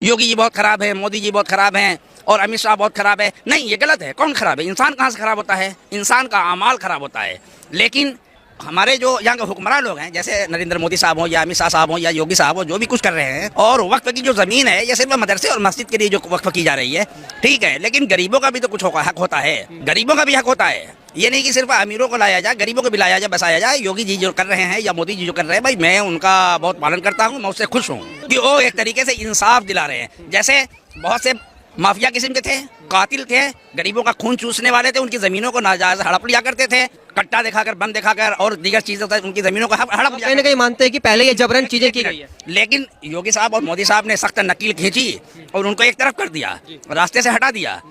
योगी जी बहुत खराब है, मोदी जी बहुत खराब हैं और अमित शाह बहुत खराब है। नहीं, ये गलत है। कौन खराब है? इंसान कहाँ से खराब होता है? इंसान का अमाल खराब होता है। लेकिन हमारे जो यहाँ के हुक्मरान लोग हैं, जैसे नरेंद्र मोदी साहब हो या अमित शाह साहब हो या योगी साहब हो, जो भी कुछ कर रहे हैं, और वक्फ की जो जमीन है ये सिर्फ मदरसे और मस्जिद के लिए जो वक्फ की जा रही है, ठीक है, लेकिन गरीबों का भी तो कुछ हक होता है। गरीबों का भी हक होता है। ये नहीं कि सिर्फ अमीरों को लाया जाए, गरीबों को भी लाया जाए, बसाया जाए। योगी जी जो कर रहे हैं या मोदी जी जो कर रहे हैं, भाई मैं उनका बहुत पालन करता हूँ, मैं उससे खुश हूँ कि वो एक तरीके से इंसाफ दिला रहे हैं। जैसे बहुत से माफिया किस्म के थे, कातिल थे, गरीबों का खून चूसने वाले थे, उनकी जमीनों को नाजायज हड़प लिया करते थे, कट्टा दिखाकर, बम दिखाकर और दीगर चीजें उनकी जमीनों को हड़प लिया। कहीं ना कहीं मानते हैं कि पहले ये जबरन चीजें की गई है, लेकिन योगी साहब और मोदी साहब ने सख्त नकील खींची और उनको एक तरफ कर दिया, रास्ते से हटा दिया।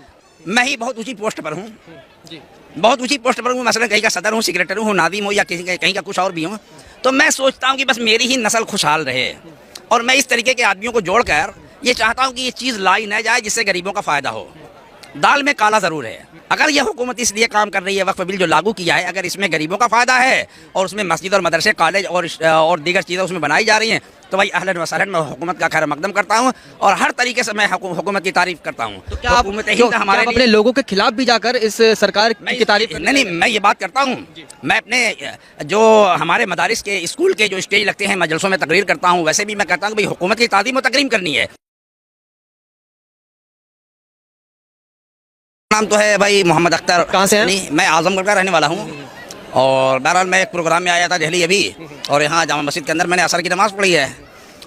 मैं ही बहुत ऊंची पोस्ट पर हूँ, बहुत ऊंची पोस्ट पर हूँ, मसलन कहीं का सदर हूँ, सेक्रेटरी हूँ, नादिम हूँ या कहीं का कुछ और भी हूँ। तो मैं सोचता हूँ कि बस मेरी ही नस्ल खुशहाल रहे और मैं इस तरीके के आदमियों को जोड़कर ये चाहता हूँ कि ये चीज़ लाई न जाए जिससे गरीबों का फ़ायदा हो। दाल में काला ज़रूर है। अगर यह हुकूमत इसलिए काम कर रही है, वक्फ बिल जो लागू किया है, अगर इसमें गरीबों का फ़ायदा है और उसमें मस्जिद और मदरसे, कॉलेज और दीगर चीज़ें उसमें बनाई जा रही हैं, तो भाई अहलन व सहलन, मैं हुकूमत का खैर मकदम करता हूँ और हर तरीके से मैं हुकूमत की तारीफ़ करता हूँ। तो क्या आप अपने लोगों के खिलाफ भी जाकर इस सरकार की तारीफ? नहीं, मैं ये बात करता हूँ। मैं अपने जो हमारे मदारिस के स्कूल के जो स्टेज लगते हैं, मजलसों में तकरीर करता हूँ, वैसे भी मैं कहता हूँ भाई हुकूमत की ताज़ीम और तकरीम करनी है। नाम तो है भाई मोहम्मद अख्तर। कहाँ से हैं? नहीं, मैं आजमगढ़ का रहने वाला हूँ और बहरहाल मैं एक प्रोग्राम में आया था दिल्ली अभी, और यहाँ जामा मस्जिद के अंदर मैंने असर की नमाज़ पढ़ी है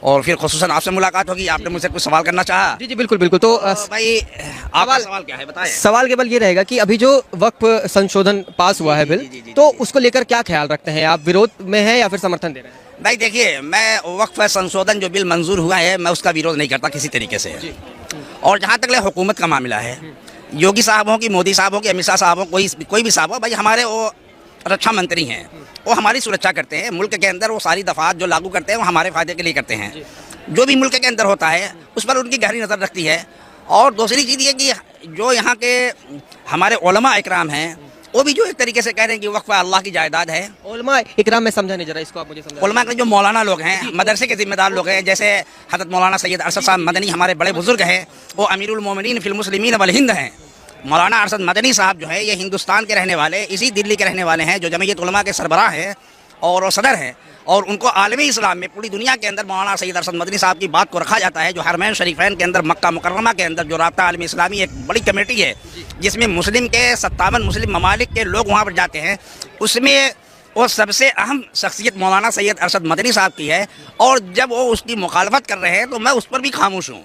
और फिर खुसूसन आपसे मुलाकात होगी। आपने मुझसे कुछ सवाल करना चाहा। जी जी बिल्कुल बिल्कुल। तो भाई आपका सवाल क्या है, बताएं। सवाल केवल ये रहेगा कि अभी जो वक्फ संशोधन पास हुआ है बिल, तो उसको लेकर क्या ख्याल रखते हैं आप? विरोध में है या फिर समर्थन दे रहे हैं? भाई देखिए, मैं वक्फ संशोधन जो बिल मंजूर हुआ है, मैं उसका विरोध नहीं करता किसी तरीके से। और जहाँ तक हुकूमत का मामला है, योगी साहब हो कि मोदी साहब हो कि अमित शाह साहब हो, कोई भी साहब हो, भाई हमारे वो रक्षा मंत्री हैं, वो हमारी सुरक्षा करते हैं। मुल्क के अंदर वो सारी दफात जो लागू करते हैं वो हमारे फ़ायदे के लिए करते हैं। जो भी मुल्क के अंदर होता है उस पर उनकी गहरी नज़र रखती है। और दूसरी चीज़ ये कि जो यहाँ के हमारे उलमा इकराम हैं, वो भी जो एक तरीके से कह रहे हैं कि वक्फ अल्लाह की जायदाद है। उलमा इकराम में समझा नहीं, जरा इसको आप मुझे समझाइए। उलमा के जो मौलाना लोग हैं, मदरसे के जिम्मेदार लोग हैं, जैसे हज़रत मौलाना सैयद अरशद साहब मदनी हमारे बड़े बुजुर्ग हैं, वो अमीरुल मोमिनीन फिल मुस्लिमीन वल हिंद हैं। मौलाना अरशद मदनी साहब जो है ये हिंदुस्तान के रहने वाले, इसी दिल्ली के रहने वाले हैं, जो जमीयत उलमा के सरबराह हैं और सदर हैं। और उनको आलमी इस्लाम में पूरी दुनिया के अंदर मौलाना सैयद अरशद मदनी साहब की बात को रखा जाता है। जो हरमैन शरीफैन के अंदर मक्का मुकर्रमा के अंदर जो राब्ता आलमी इस्लामी एक बड़ी कमेटी है, जिसमें मुस्लिम के 57 मुस्लिम ममालिक के लोग वहाँ पर जाते हैं, उसमें वो सबसे अहम शख्सियत मौलाना सैयद अरशद मदनी साहब की है। और जब वो उसकी मुखालफत कर रहे हैं तो मैं उस पर भी खामोश हूँ।